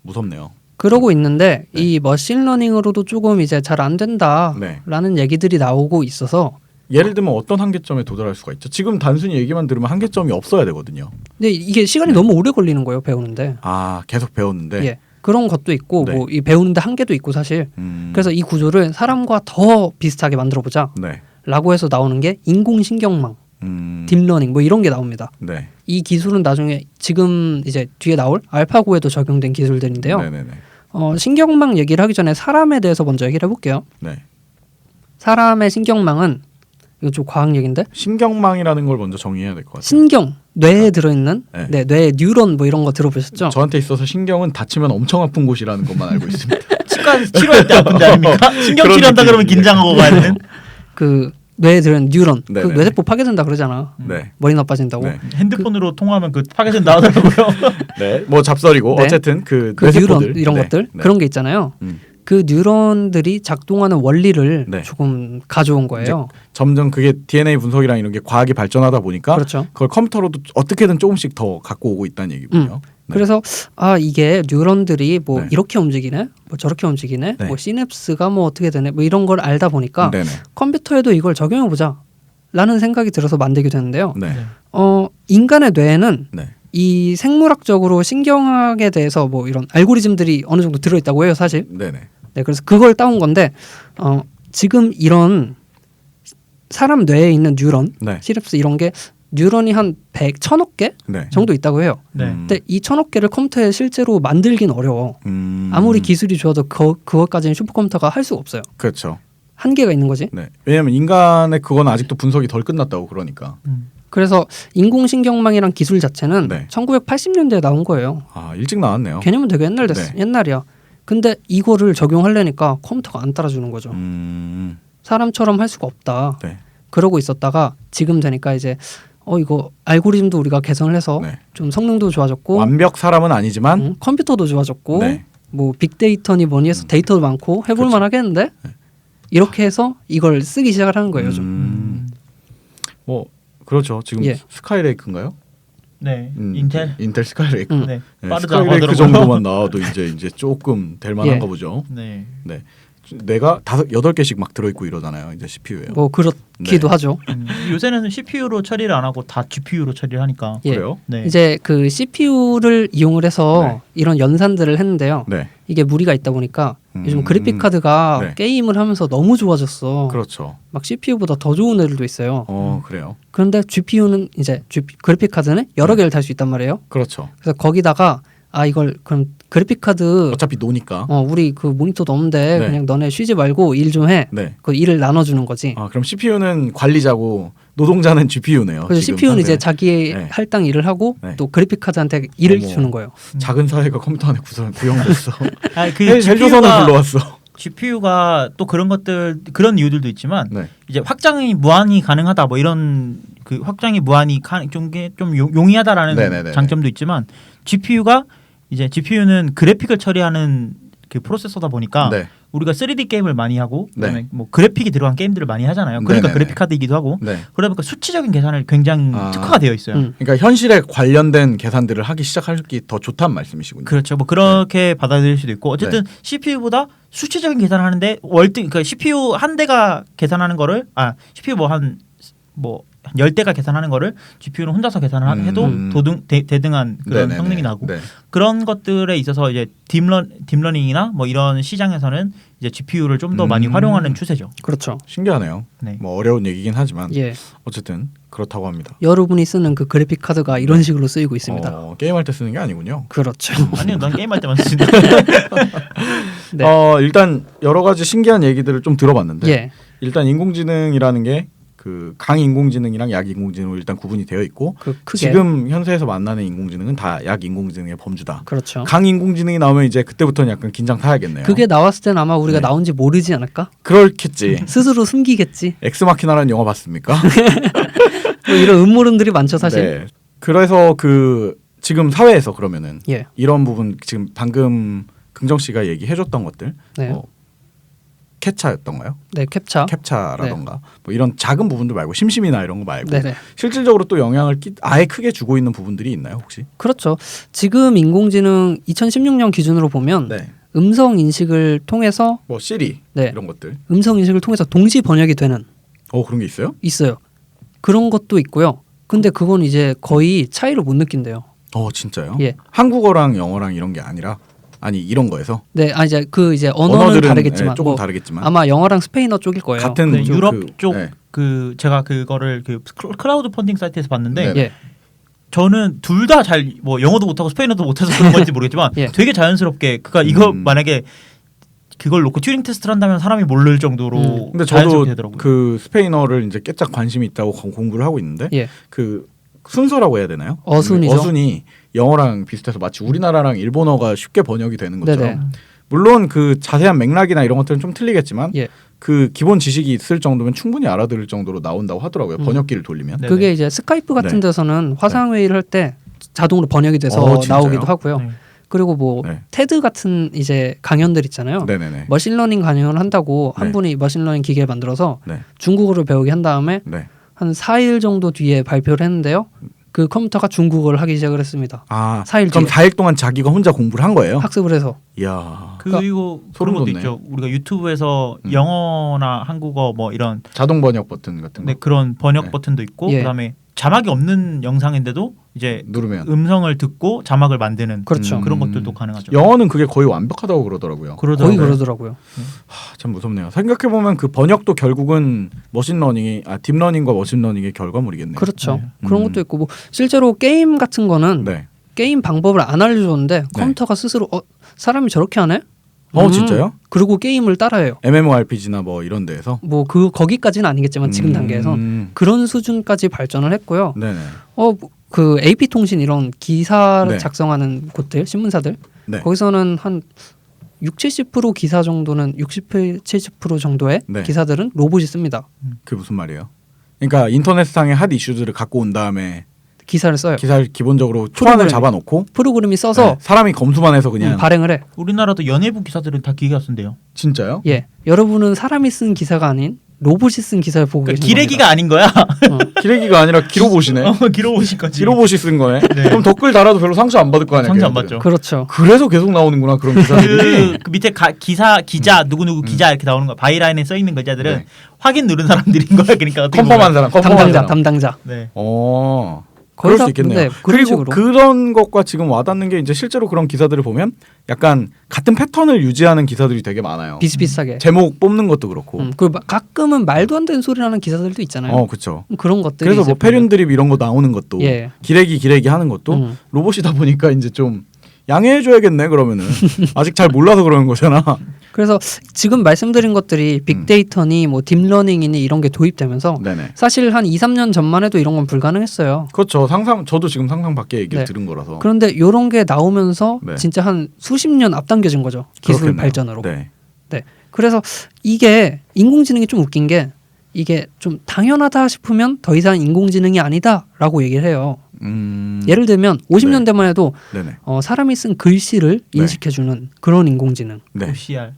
무섭네요. 그러고 있는데 이 머신러닝으로도 조금 이제 잘 안 된다라는 얘기들이 나오고 있어서. 예를 들면 어떤 한계점에 도달할 수가 있죠? 지금 단순히 얘기만 들으면 한계점이 없어야 되거든요. 근데 이게 시간이 너무 오래 걸리는 거예요, 배우는데. 아, 계속 배우는데. 그런 것도 있고 뭐 이 배우는데 한계도 있고 사실. 그래서 이 구조를 사람과 더 비슷하게 만들어 보자라고 해서 나오는 게 인공신경망, 딥러닝 뭐 이런 게 나옵니다. 이 기술은 나중에 지금 이제 뒤에 나올 알파고에도 적용된 기술들인데요. 신경망 얘기를 하기 전에 사람에 대해서 먼저 얘기를 해볼게요. 사람의 신경망은 이거 좀 과학 얘기인데 신경망이라는 걸 먼저 정의해야 될 것 같아요. 신경, 뇌에 들어있는 뇌 뉴런 뭐 이런 거 들어보셨죠? 저한테 있어서 신경은 다치면 엄청 아픈 곳이라는 것만 알고 있습니다. 치과에서 치료할 때 아픈데 아닙니까? 신경 치료한다 그러면 긴장하고 가야 되는? 그 뇌에 들어있는 뉴런, 그 뇌세포 파괴된다 그러잖아. 머리 나빠진다고. 핸드폰으로 통화하면 그 파괴된다 하더라고요. 뭐 잡설이고 어쨌든 그 뉴런 이런 것들 그런 게 있잖아요. 그 뉴런들이 작동하는 원리를 조금 가져온 거예요. 점점 그게 DNA 분석이랑 이런 게 과학이 발전하다 보니까 그걸 컴퓨터로도 어떻게든 조금씩 더 갖고 오고 있다는 얘기군요. 그래서 아 이게 뉴런들이 뭐 이렇게 움직이네, 뭐 저렇게 움직이네, 뭐 시냅스가 뭐 어떻게 되네, 뭐 이런 걸 알다 보니까 컴퓨터에도 이걸 적용해 보자라는 생각이 들어서 만들게 되는데요. 인간의 뇌에는 이 생물학적으로 신경학에 대해서 뭐 이런 알고리즘들이 어느 정도 들어있다고 해요, 사실. 그래서 그걸 따온 건데 지금 이런 사람 뇌에 있는 뉴런, 시냅스 이런 게 뉴런이 한 1000억 개 정도 있다고 해요. 근데 이 1000억 개를 컴퓨터에 실제로 만들긴 어려워. 아무리 기술이 좋아도 그것까지는 슈퍼컴퓨터가 할 수가 없어요. 그렇죠. 한계가 있는 거지. 왜냐하면 인간의 그건 아직도 분석이 덜 끝났다고 그러니까. 그래서 인공신경망이란 기술 자체는 1980년대에 나온 거예요. 아, 일찍 나왔네요. 개념은 되게 옛날이야. 근데 이거를 적용하려니까 컴퓨터가 안 따라주는 거죠. 사람처럼 할 수가 없다. 그러고 있었다가 지금 되니까 이제 이거 알고리즘도 우리가 개선을 해서 좀 성능도 좋아졌고 완벽 사람은 아니지만 컴퓨터도 좋아졌고 뭐 빅데이터니 뭐니 해서 데이터도 많고 해볼 만하겠는데 이렇게 해서 이걸 쓰기 시작을 하는 거예요. 좀. 뭐 그렇죠. 지금 스카이레이크인가요? 네. 인텔 스카이레이크. 네. 네. 빠르다고 스카이레이크 하더라고요. 정도만 나와도 이제 조금 될 만한가 예. 보죠. 네. 네. 내가 8개씩 막 들어있고 이러잖아요. 이제 CPU에. 뭐 그렇기도 하죠. 요새는 CPU로 처리를 안 하고 다 GPU로 처리를 하니까. 예. 그래요? 네. 이제 그 CPU를 이용을 해서 네. 이런 연산들을 했는데요. 네. 이게 무리가 있다 보니까 요즘 그래픽 카드가 네. 게임을 하면서 너무 좋아졌어. 그렇죠. 막 CPU보다 더 좋은 애들도 있어요. 그래요. 그런데 GPU는 이제 그래픽 카드는 여러 개를 달 수 있단 말이에요. 그렇죠. 그래서 거기다가 이걸 그럼 그래픽 카드 어차피 노니까. 우리 그 모니터도 없는데 네. 그냥 너네 쉬지 말고 일 좀 해. 네. 그 일을 나눠주는 거지. 그럼 CPU는 관리자고 노동자는 GPU네요. 그래서 CPU는 이제 자기 네. 할당 일을 하고 네. 또 그래픽 카드한테 일을 어머. 주는 거예요. 작은 사회가 컴퓨터 안에 구성됐어. 그 헬조선을 불러왔어. GPU가 또 그런 것들 그런 이유들도 있지만 네. 이제 확장이 무한히 가능하다 뭐 이런 그 확장이 무한히 좀 용이하다라는 네네네네. 장점도 있지만 GPU는 그래픽을 처리하는 그 프로세서다 보니까 네. 우리가 3D 게임을 많이 하고 그다음에 네. 뭐 그래픽이 들어간 게임들을 많이 하잖아요. 그러니까 네네네. 그래픽 카드이기도 하고 네. 그러다 보니까 수치적인 계산을 굉장히 특화가 되어 있어요. 그러니까 현실에 관련된 계산들을 하기 시작하기 더 좋다는 말씀이시군요. 그렇죠. 뭐 그렇게 받아들일 수도 있고 어쨌든 CPU보다 수치적인 계산을 하는데 그러니까 CPU 한 대가 계산하는 거를 CPU 뭐 10대가 계산하는 거를 GPU는 혼자서 계산을 해도 대등한 그런 네네네. 성능이 나고 네. 그런 것들에 있어서 이제 딥러닝이나 뭐 이런 시장에서는 이제 GPU를 좀 더 많이 활용하는 추세죠. 그렇죠. 신기하네요. 네. 뭐 어려운 얘기긴 하지만 예. 어쨌든 그렇다고 합니다. 여러분이 쓰는 그 그래픽 카드가 이런 식으로 쓰이고 있습니다. 게임할 때 쓰는 게 아니군요. 그렇죠. 아니요, 난 게임할 때만 쓰는데. 네. 일단 여러 가지 신기한 얘기들을 좀 들어봤는데 예. 일단 인공지능이라는 게 그 강인공지능이랑 약인공지능으로 일단 구분이 되어 있고 크게. 지금 현세에서 만나는 인공지능은 다 약인공지능의 범주다. 그렇죠. 강인공지능이 나오면 이제 그때부터는 약간 긴장 타야겠네요. 그게 나왔을 때는 아마 우리가 네. 나온지 모르지 않을까? 그렇겠지. 스스로 숨기겠지. 엑스마키나라는 영화 봤습니까? 뭐 이런 음모론들이 많죠, 사실. 네. 그래서 그 지금 사회에서 그러면은 예. 이런 부분 지금 방금 긍정 씨가 얘기해줬던 것들 네. 캡차였던가요? 네, 캡차라던가 뭐 이런 작은 부분들 말고 심심이나 이런 거 말고 네네. 실질적으로 또 영향을 아예 크게 주고 있는 부분들이 있나요 혹시? 그렇죠. 지금 인공지능 2016년 기준으로 보면 네. 음성 인식을 통해서 뭐 시리 네. 이런 것들. 음성 인식을 통해서 동시 번역이 되는 그런 게 있어요? 있어요. 그런 것도 있고요. 근데 그건 이제 거의 차이를 못 느낀대요. 진짜요? 예. 한국어랑 영어랑 이런 게 아니라 이런 거에서 네, 이제 언어는 언어들은, 다르겠지만 조금 뭐 다르겠지만 아마 영어랑 스페인어 쪽일 거예요. 같은 네, 좀 유럽 그, 쪽 네. 제가 그거를 그 클라우드 펀딩 사이트에서 봤는데 네. 예. 저는 둘 다 잘 뭐 영어도 못하고 스페인어도 못해서 그런 건지 모르겠지만 예. 되게 자연스럽게 이거 만약에 그걸 놓고 튜링 테스트를 한다면 사람이 모를 정도로 근데 자연스럽게 저도 되더라고요. 그 스페인어를 이제 깨짝 관심이 있다고 공부를 하고 있는데 예. 그 순서라고 해야 되나요? 어순이죠. 어순이 영어랑 비슷해서 마치 우리나라랑 일본어가 쉽게 번역이 되는 것처럼 네네. 물론 그 자세한 맥락이나 이런 것들은 좀 틀리겠지만 예. 그 기본 지식이 있을 정도면 충분히 알아들을 정도로 나온다고 하더라고요. 번역기를 돌리면. 네. 그게 이제 스카이프 같은 네. 데서는 화상 회의를 할 때 자동으로 번역이 돼서 진짜요? 나오기도 하고요. 네. 그리고 뭐 네. 테드 같은 이제 강연들 있잖아요. 네네네. 머신러닝 강연을 한다고 한 네. 분이 머신러닝 기계를 만들어서 네. 중국어를 배우게 한 다음에 네. 한 4일 정도 뒤에 발표를 했는데요. 그 컴퓨터가 중국어를 하기 시작을 했습니다. 4일 그럼 뒤에 4일 동안 자기가 혼자 공부를 한 거예요? 학습을 해서. 이야. 그리고 그런 소름 것도 돋네. 있죠. 우리가 유튜브에서 영어나 한국어 뭐 이런 자동 번역 버튼 같은 거. 그런 번역 네. 버튼도 있고 예. 그다음에 자막이 없는 영상인데도 이제 누르면 음성을 듣고 자막을 만드는 그렇죠. 그런 것들도 가능하죠. 영어는 그게 거의 완벽하다고 그러더라고요. 거의 그러더라고요. 참 무섭네요. 생각해 보면 그 번역도 결국은 머신러닝이 딥러닝과 머신러닝의 결과물이겠네요. 그렇죠. 네. 그런 것도 있고 뭐 실제로 게임 같은 거는 네. 게임 방법을 안 알려줬는데 컴퓨터가 스스로 사람이 저렇게 하네? 진짜요? 그리고 게임을 따라해요. MMORPG나 뭐 이런 데에서 뭐 거기까지는 아니겠지만 지금 단계에서 그런 수준까지 발전을 했고요. 네네. 그 AP통신 이런 기사를 네. 작성하는 곳들, 신문사들 네. 거기서는 한 60-70% 기사 정도는 60-70% 정도의 네. 기사들은 로봇이 씁니다. 그게 무슨 말이에요? 그러니까 인터넷상의 핫 이슈들을 갖고 온 다음에 기사를 써요. 기사를 기본적으로 초안을 잡아놓고 프로그램이 써서 사람이 검수만 해서 그냥 발행을 해. 우리나라도 연예부 기사들은 다 기계가 쓴대요. 진짜요? 예, 여러분은 사람이 쓴 기사가 아닌 로봇이 쓴 기사를 보고 계신 기레기가 아닌 거야. 기레기가 아니라 기로봇이네. 기로봇인 거지. 기로봇이 쓴 거네. 네. 그럼 댓글 달아도 별로 상처 안 받을 거 아니야. 상처 안 받죠. 그렇죠. 그래서 계속 나오는구나 그런 기사들이. 그 밑에 기자 누구누구 기자 이렇게 나오는 거 바이라인에 써 있는 기자들은 네. 확인 누른 사람들인 거야. 그러니까 컨펌한 사람, 담당자. 네. 그럴 수 있겠네요. 네, 그리고 식으로. 그런 것과 지금 와닿는 게 이제 실제로 그런 기사들을 보면 약간 같은 패턴을 유지하는 기사들이 되게 많아요. 비슷비슷하게. 제목 뽑는 것도 그렇고. 그리고 가끔은 말도 안 되는 소리라는 기사들도 있잖아요. 그렇죠. 그런 것들이. 그래서 뭐 패륜 드립 이런 거 나오는 것도 예. 기레기 하는 것도 로봇이다 보니까 이제 좀 양해해줘야겠네 그러면은 아직 잘 몰라서 그러는 거잖아. 그래서 지금 말씀드린 것들이 빅데이터니 뭐 딥러닝이니 이런 게 도입되면서 네네. 사실 한 2, 3년 전만 해도 이런 건 불가능했어요. 그렇죠. 저도 지금 상상 밖의 얘기를 들은 거라서. 그런데 이런 게 나오면서 진짜 한 수십 년 앞당겨진 거죠. 기술 그렇겠네요. 발전으로. 네. 그래서 이게 인공지능이 좀 웃긴 게 이게 좀 당연하다 싶으면 더 이상 인공지능이 아니다라고 얘기를 해요. 예를 들면 50년대만 해도 사람이 쓴 글씨를 인식해주는 그런 인공지능.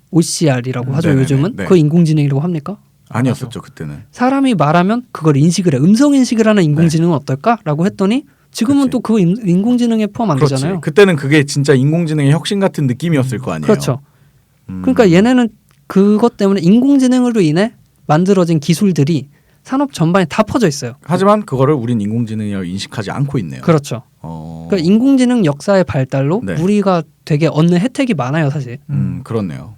OCR이라고 하죠. 요즘은. 그 인공지능이라고 합니까? 아니었었죠 그때는. 사람이 말하면 그걸 인식을 해. 음성 인식을 하는 인공지능은 어떨까라고 했더니 지금은 또 그 인공지능에 포함 안 되잖아요. 그때는 그게 진짜 인공지능의 혁신 같은 느낌이었을 거 아니에요. 그렇죠. 그러니까 얘네는 그것 때문에 인공지능으로 인해 만들어진 기술들이 산업 전반에 다 퍼져 있어요. 하지만 그거를 우린 인공지능이라고 인식하지 않고 있네요. 그렇죠. 그러니까 인공지능 역사의 발달로 우리가 되게 얻는 혜택이 많아요, 사실. 그렇네요.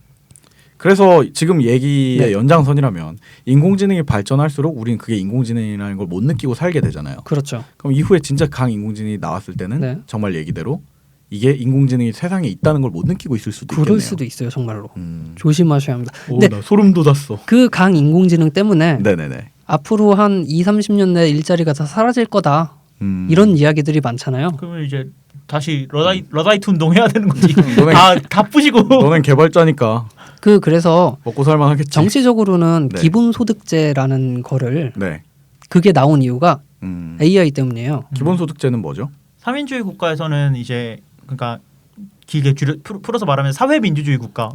그래서 지금 얘기의 연장선이라면 인공지능이 발전할수록 우린 그게 인공지능이라는 걸 못 느끼고 살게 되잖아요. 그렇죠. 그럼 이후에 진짜 강인공지능이 나왔을 때는 정말 얘기대로 이게 인공지능이 세상에 있다는 걸 못 느끼고 있을 수도 있겠네요. 그럴 수도 있어요, 정말로. 조심하셔야 합니다. 나 소름 돋았어. 그 강인공지능 때문에 네네네. 앞으로 한 2, 30년 내에 일자리가 다 사라질 거다. 이런 이야기들이 많잖아요. 그러면 이제 다시 러다이트 운동 해야 되는 거지. 다 부시고. 너는 개발자니까. 그래서 먹고 살만하겠지. 정치적으로는 기본소득제라는 거를 그게 나온 이유가 AI 때문이에요. 기본소득제는 뭐죠? 3인주의 국가에서는 이제 그러니까 길게 풀어서 말하면 사회민주주의 국가.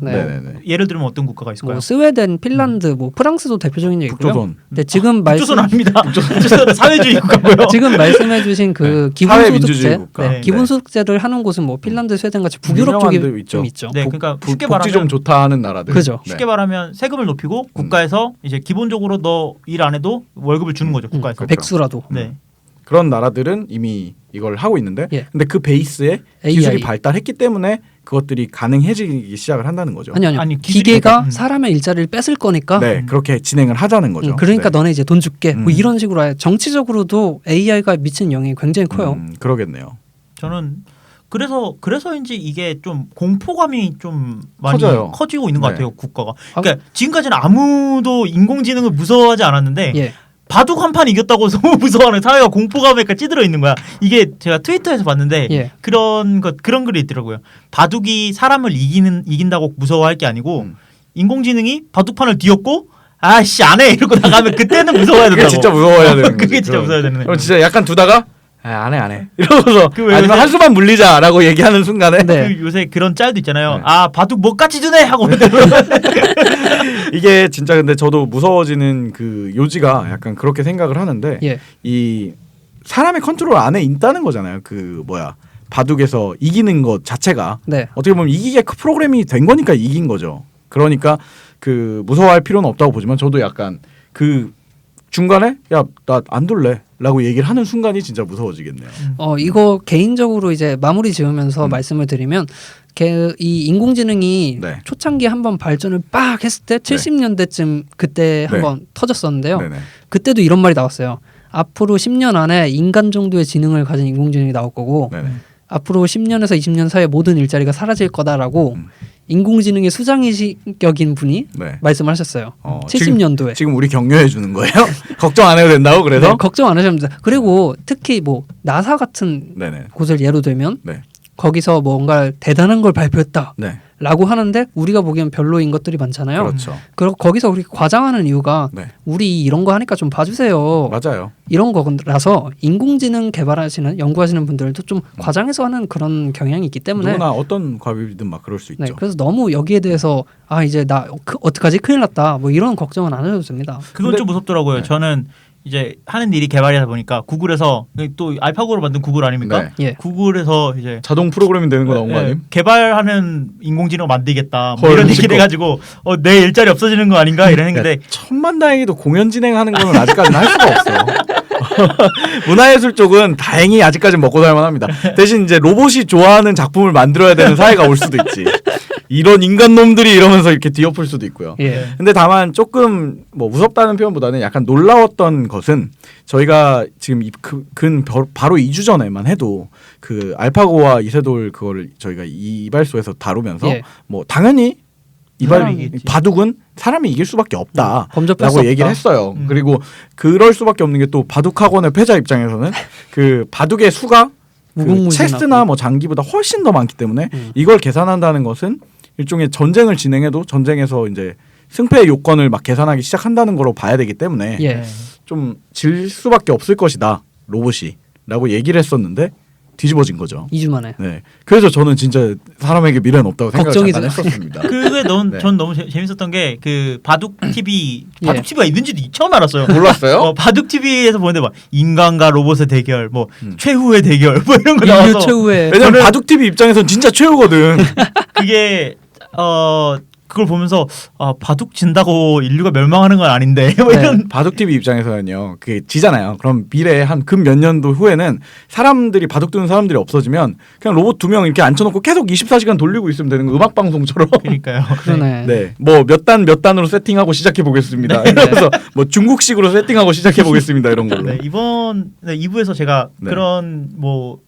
예를 들면 어떤 국가가 있을까요? 뭐 스웨덴, finland, 뭐 프랑스도 대표적인 얘기고요. 북조선. 네, 지금 북조선 아닙니다. 북조선은 사회주의 국가고요. 지금 말씀해주신 그 기본소득제, 기본소득제를 하는 곳은 뭐 핀란드, 스웨덴 같이 북유럽 쪽에 좀 있죠. 네, 그러니까 쉽게 복지 말하면 좀 좋다 하는 나라들. 그죠. 쉽게 말하면 세금을 높이고 국가에서 이제 기본적으로 너 일 안 해도 월급을 주는 거죠. 국가에서. 백수라도. 네. 그런 나라들은 이미 이걸 하고 있는데 근데 그 베이스에 기술이 발달했기 때문에 그것들이 가능해지기 시작을 한다는 거죠. 아니 기계가 사람의 일자리를 뺏을 거니까 그렇게 진행을 하자는 거죠. 그러니까 너네 이제 돈 줄게. 뭐 이런 식으로 아예 정치적으로도 AI가 미친 영향이 굉장히 커요. 그러겠네요. 저는 그래서인지 이게 좀 공포감이 좀 많이 커지고 있는 것 같아요. 국가가. 그러니까 지금까지는 아무도 인공지능을 무서워하지 않았는데 바둑 한 판 이겼다고 너무 무서워하는 사회가 공포감에 찌들어 있는 거야. 이게 제가 트위터에서 봤는데 그런 글이 있더라고요. 바둑이 사람을 이긴다고 무서워할 게 아니고 인공지능이 바둑판을 뒤엎고 아씨 안 해 이러고 나가면 그때는 무서워야 된다고. 그게 진짜 무서워야 되는 거지. 그게 진짜 무서워야 되는 거야. 그럼 진짜 약간 두다가 안 해 이러면서 아니면 한 수만 물리자라고 얘기하는 순간에 요새 그런 짤도 있잖아요. 바둑 뭐까지 주네 하고 이게 진짜 근데 저도 무서워지는 그 요지가 약간 그렇게 생각을 하는데 이 사람의 컨트롤 안에 있다는 거잖아요. 그 바둑에서 이기는 것 자체가 어떻게 보면 이기게 프로그램이 된 거니까 이긴 거죠. 그러니까 그 무서워할 필요는 없다고 보지만 저도 약간 그 중간에 야 나 안 둘래라고 얘기를 하는 순간이 진짜 무서워지겠네요. 이거 개인적으로 이제 마무리 지으면서 말씀을 드리면 이 인공지능이 초창기에 한번 발전을 빡 했을 때 70년대쯤 그때 한번 터졌었는데요. 그때도 이런 말이 나왔어요. 앞으로 10년 안에 인간 정도의 지능을 가진 인공지능이 나올 거고 앞으로 10년에서 20년 사이에 모든 일자리가 사라질 거다라고 인공지능의 수장이격인 분이 말씀하셨어요. 70년도에. 지금 우리 격려해 주는 거예요? 걱정 안 해도 된다고 그래서? 걱정 안 하셔도 됩니다. 그리고 특히 뭐 나사 같은 곳을 예로 들면 거기서 뭔가 대단한 걸 발표했다. 라고 하는데 우리가 보기엔 별로인 것들이 많잖아요. 그렇죠. 그리고 거기서 우리 과장하는 이유가 네. 우리 이런 거 하니까 좀 봐주세요. 맞아요. 이런 거라서 인공지능 개발하시는 연구하시는 분들도 좀 과장해서 하는 그런 경향이 있기 때문에 누구나 어떤 과비든 막 그럴 수 있죠. 네, 그래서 너무 여기에 대해서 이제 나 어떡하지 큰일 났다 뭐 이런 걱정은 안 해도 됩니다. 그건 좀 무섭더라고요. 네. 저는 이제 하는 일이 개발이다 보니까 구글에서 또 알파고를 만든 구글 아닙니까? 네. 예. 구글에서 이제 자동 프로그래밍 되는 거 나온 거 아님? 개발하는 인공지능 만들겠다 뭐 이런 얘기를 해가지고 내 일자리 없어지는 거 아닌가 이런 했는데 천만다행히도 공연 진행하는 거는 아직까지는 할 수가 없어요. 문화예술 쪽은 다행히 아직까지는 먹고 살만합니다. 대신 이제 로봇이 좋아하는 작품을 만들어야 되는 사회가 올 수도 있지. 이런 인간 놈들이 이러면서 이렇게 뒤엎을 수도 있고요. 예. 근데 다만 조금 뭐 무섭다는 표현보다는 약간 놀라웠던 것은 저희가 지금 바로 2주 전에만 해도 그 알파고와 이세돌 그거를 저희가 이발소에서 다루면서 예. 뭐 당연히 바둑은 사람이 이길 수밖에 없다라고 얘기를 했어요. 그리고 그럴 수밖에 없는 게 또 바둑학원의 패자 입장에서는 그 바둑의 수가 그 체스나 뭐 장기보다 훨씬 더 많기 때문에 이걸 계산한다는 것은 일종의 전쟁을 진행해도 전쟁에서 이제 승패의 요건을 막 계산하기 시작한다는 거로 봐야 되기 때문에 예. 좀 질 수밖에 없을 것이다 로봇이라고 얘기를 했었는데 뒤집어진 거죠. 2주 만에. 네. 그래서 저는 진짜 사람에게 미래는 없다고 생각을 잠깐 했었습니다. 그게 전 너무 재밌었던 게 그 바둑 TV 바둑 TV가 있는지도 처음 알았어요. 몰랐어요? 바둑 TV에서 보는데 막 인간과 로봇의 대결, 뭐 최후의 대결, 뭐 이런 거 인류 나와서. 최후의. 왜냐면 바둑 TV 입장에선 진짜 최후거든. 그게 그걸 보면서 바둑 진다고 인류가 멸망하는 건 아닌데 뭐 이런 바둑 TV 입장에서는요 그게 지잖아요. 그럼 미래에 한 금 몇 년도 후에는 사람들이 바둑 두는 사람들이 없어지면 그냥 로봇 2명 이렇게 앉혀놓고 계속 24시간 돌리고 있으면 되는 거 음악 방송처럼. 그러니까요. 그러네. 네, 뭐 몇 단으로 세팅하고 시작해 보겠습니다. 이러면서 뭐 중국식으로 세팅하고 시작해 보겠습니다 이런 걸로. 네, 이번 2부에서 제가 그런 뭐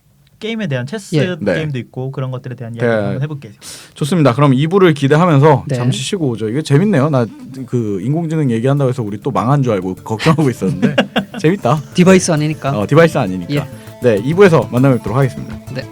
게임에 대한 체스 게임도 있고 그런 것들에 대한 이야기 한번 해볼게요. 좋습니다. 그럼 2부를 기대하면서 네. 잠시 쉬고 오죠. 이게 재밌네요. 나 그 인공지능 얘기한다고 해서 우리 또 망한 줄 알고 걱정하고 있었는데 재밌다. 디바이스 아니니까. 디바이스 아니니까. 예. 네, 2부에서 만나뵙도록 하겠습니다. 네.